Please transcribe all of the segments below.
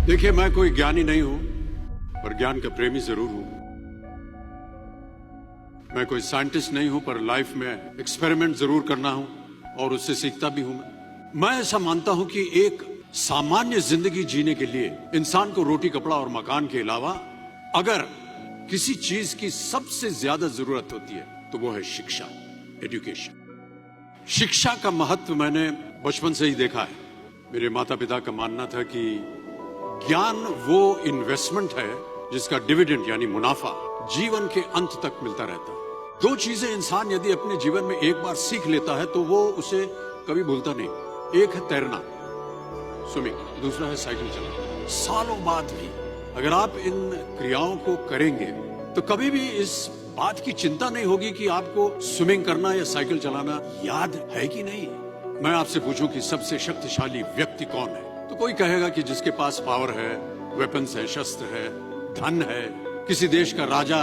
देखिए, मैं कोई ज्ञानी नहीं हूं, पर ज्ञान का प्रेमी जरूर हूं। मैं कोई साइंटिस्ट नहीं हूं, पर लाइफ में एक्सपेरिमेंट जरूर करना हूं और उससे सीखता भी हूं। मैं ऐसा मानता हूं कि एक सामान्य जिंदगी जीने के लिए इंसान को रोटी, कपड़ा और मकान के अलावा अगर किसी चीज की सबसे ज्यादा जरूरत होती है तो वो है शिक्षा, एजुकेशन। शिक्षा का महत्व मैंने बचपन से ही देखा है। मेरे माता पिता का मानना था कि ज्ञान वो इन्वेस्टमेंट है जिसका डिविडेंड यानी मुनाफा जीवन के अंत तक मिलता रहता है। दो चीजें इंसान यदि अपने जीवन में एक बार सीख लेता है तो वो उसे कभी भूलता नहीं। एक है तैरना, स्विमिंग, दूसरा है साइकिल चलाना। सालों बाद भी अगर आप इन क्रियाओं को करेंगे तो कभी भी इस बात की चिंता नहीं होगी कि आपको स्विमिंग करना या साइकिल चलाना याद है कि नहीं। मैं आपसे पूछूं कि सबसे शक्तिशाली व्यक्ति कौन है, तो कोई कहेगा कि जिसके पास पावर है, वेपन्स है, शस्त्र है, धन है, किसी देश का राजा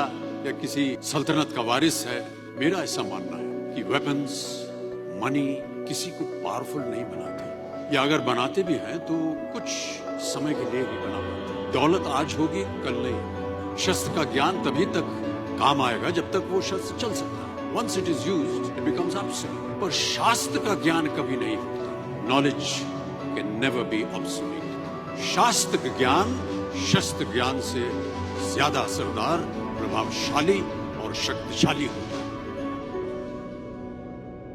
या किसी सल्तनत का वारिस है। मेरा ऐसा मानना है कि वेपन्स, मनी किसी को पावरफुल नहीं बनाते, या अगर बनाते भी हैं तो कुछ समय के लिए ही बना पाते। दौलत आज होगी, कल नहीं। शस्त्र का ज्ञान तभी तक काम आएगा जब तक वो शस्त्र चल सकता है। Once it is used it becomes obsolete. पर शास्त्र का ज्ञान कभी नहीं होता। Knowledge can never be obsolete. शास्त्र का ज्ञान शस्त्र ज्ञान से ज्यादा असरदार, प्रभावशाली और शक्तिशाली होता है।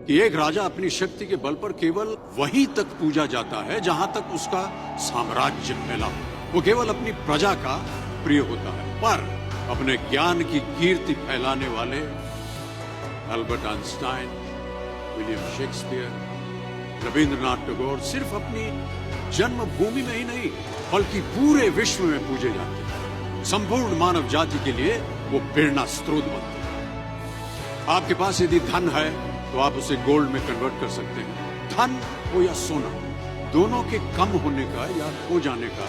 कि एक राजा अपनी शक्ति के बल पर केवल वहीं तक पूजा जाता है जहां तक उसका साम्राज्य फैला हो। वो केवल अपनी प्रजा का प्रिय होता है। पर अपने ज्ञान की कीर्ति फैलाने वाले Albert Einstein, William Shakespeare, Rabindranath Tagore सिर्फ अपनी जन्मभूमि में ही नहीं बल्कि पूरे विश्व में पूजे जाते हैं। संपूर्ण मानव जाति के लिए वो प्रेरणा स्रोत बनते हैं। आपके पास यदि धन है तो आप उसे गोल्ड में कन्वर्ट कर सकते हैं। धन हो या सोना, दोनों के कम होने का या खो जाने का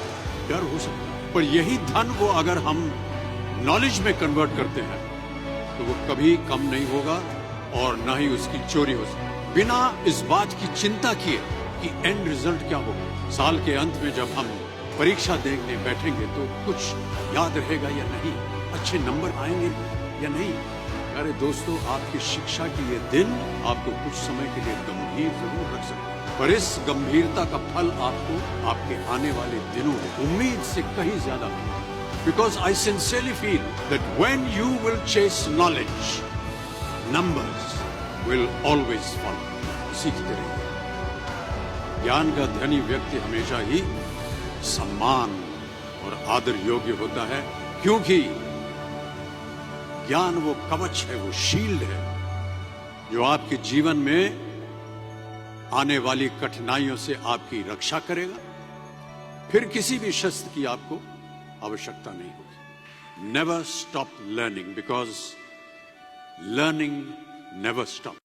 डर हो सकता है, पर यही धन वो अगर हम नॉलेज में कन्वर्ट करते हैं तो वो कभी कम नहीं होगा और ना ही उसकी चोरी हो सकती, बिना इस बात की चिंता किए कि एंड रिजल्ट क्या होगा। साल के अंत में जब हम परीक्षा देने बैठेंगे तो कुछ याद रहेगा या नहीं, अच्छे नंबर आएंगे या नहीं। अरे दोस्तों, आपकी शिक्षा की ये दिन आपको कुछ समय के लिए गंभीर जरूर रख सकते हैं, पर इस गंभीरता का फल आपको आपके आने वाले दिनों में उम्मीद से कहीं ज्यादा मिलेगा। Because I sincerely feel that when you will chase knowledge, numbers will always follow. सीखते रहिए। ज्ञान का धनी व्यक्ति हमेशा ही सम्मान और आदर योग्य होता है, क्योंकि ज्ञान वो कवच है, वो शील्ड है जो आपके जीवन में आने वाली कठिनाइयों से आपकी रक्षा करेगा। फिर किसी भी शस्त्र की आपको आवश्यकता नहीं होगी। Never stop learning, because learning never stop.